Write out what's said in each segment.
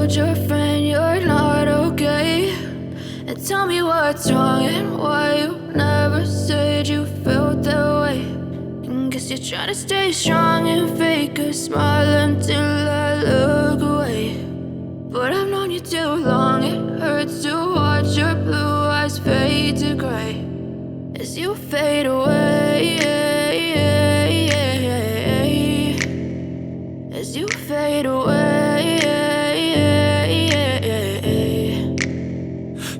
told your friend you're not okay, and tell me what's wrong and why you never said you felt that way. And guess you're trying to stay strong and fake a smile until I look away. But I've known you too long, it hurts to watch your blue eyes fade to gray as you fade away, as you fade away.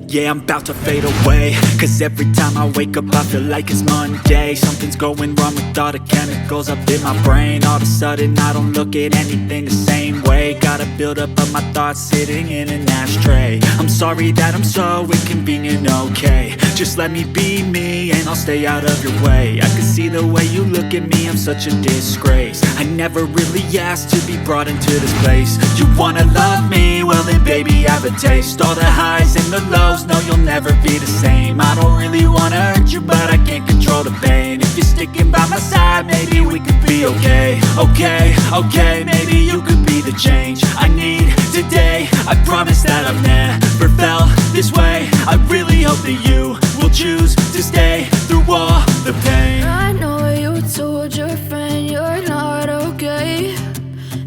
Yeah, I'm about to fade away, cause every time I wake up I feel like it's Monday. Something's going wrong with all the chemicals up in my brain. All of a sudden I don't look at anything the same way. Gotta build up of my thoughts sitting in an ashtray. I'm sorry that I'm so inconvenient, okay. Just let me be me and I'll stay out of your way. I can see the way you look at me, I'm such a disgrace. I never really asked to be brought into this place. You wanna love me? Well then baby, have a taste. All the highs and the lows, no, you'll never be the same. I don't really wanna hurt you, but I can't control the pain. If you're sticking by my side, maybe we could be okay. Okay, maybe you could be the change I need today. I promise that I've never felt this way. I really hope that you will choose to stay through all the pain. I know you told your friend you're not okay,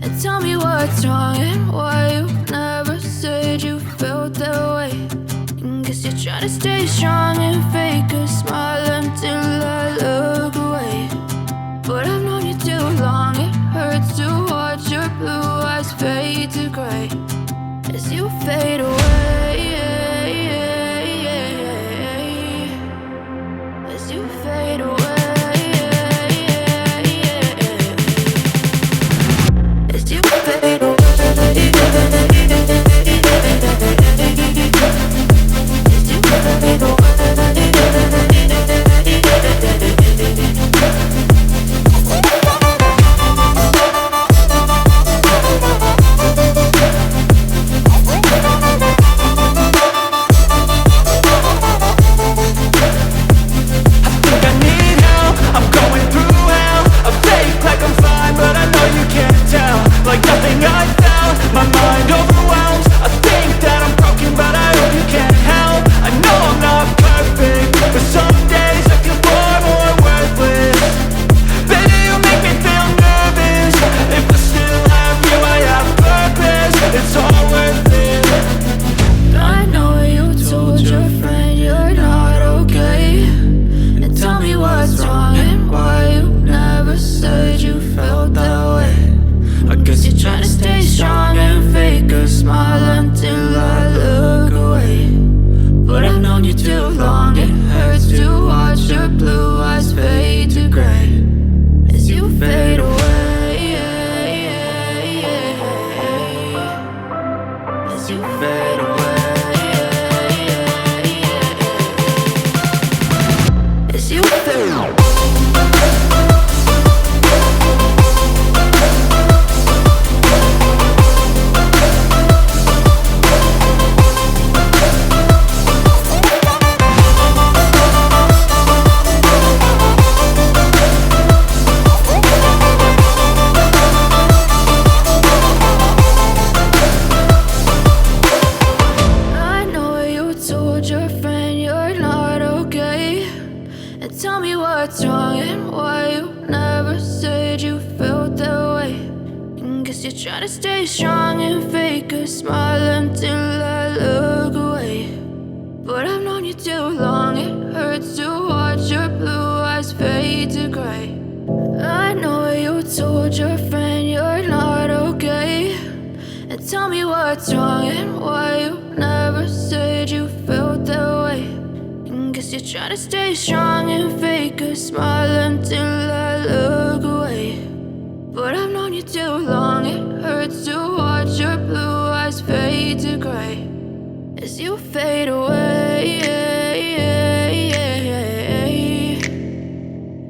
and tell me what's wrong and why you never said you felt that way. And guess you're trying to stay strong and fake a smile until I look away. But I've known you too long, it hurts to watch your blue eyes fade to gray as you fade away, as you fade away. As you fade away. Tell me what's wrong and why you never said you felt that way. And guess you're trying to stay strong and fake a smile until I look away. But I've known you too long, it hurts to watch your blue eyes fade to gray. I know you told your friend you're not okay, and tell me what's wrong and why you never said you felt that way. Guess you're trying to stay strong and fake a smile until I look away. But I've known you too long, it hurts to watch your blue eyes fade to gray as you fade away,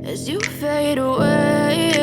as you fade away.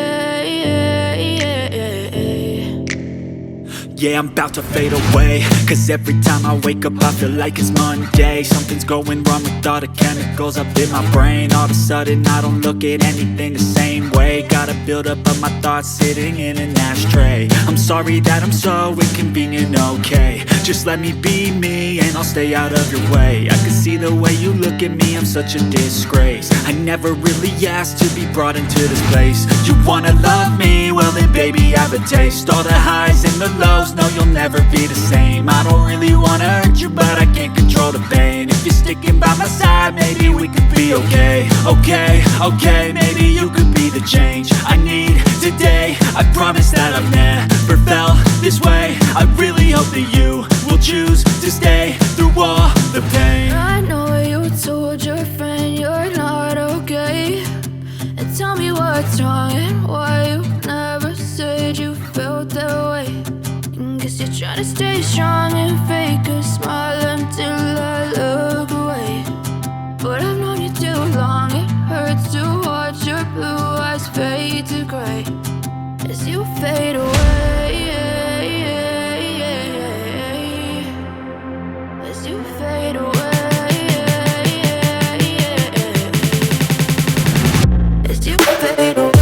Yeah, I'm about to fade away, cause every time I wake up I feel like it's Monday. Something's going wrong with all the chemicals up in my brain. All of a sudden I don't look at anything the same way. Gotta build up of my thoughts sitting in an ashtray. I'm sorry that I'm so inconvenient, okay. Just let me be me and I'll stay out of your way. I can see the way you look at me, I'm such a disgrace. I never really asked to be brought into this place. You wanna love me? Well then baby, have a taste. All the highs and the lows, no, you'll never be the same. I don't really wanna hurt you, but I can't control the pain. If you're sticking by my side, maybe we could be okay. Okay, maybe you could be the change I need today. I promise that I've never felt this way. I really hope that you will choose to stay through all the pain. I know you told your friend you're not okay, and tell me what's wrong and why you never said you felt that way. Guess you're trying to stay strong and fake a smile until I look away. But I've known you too long, it hurts to watch your blue eyes fade to gray as you fade away. As you fade away. As you fade away.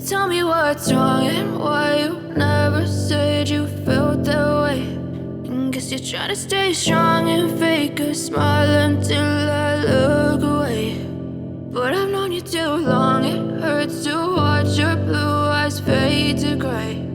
Tell me what's wrong and why you never said you felt that way. Guess you're trying to stay strong and fake a smile until I look away. But I've known you too long, it hurts to watch your blue eyes fade to gray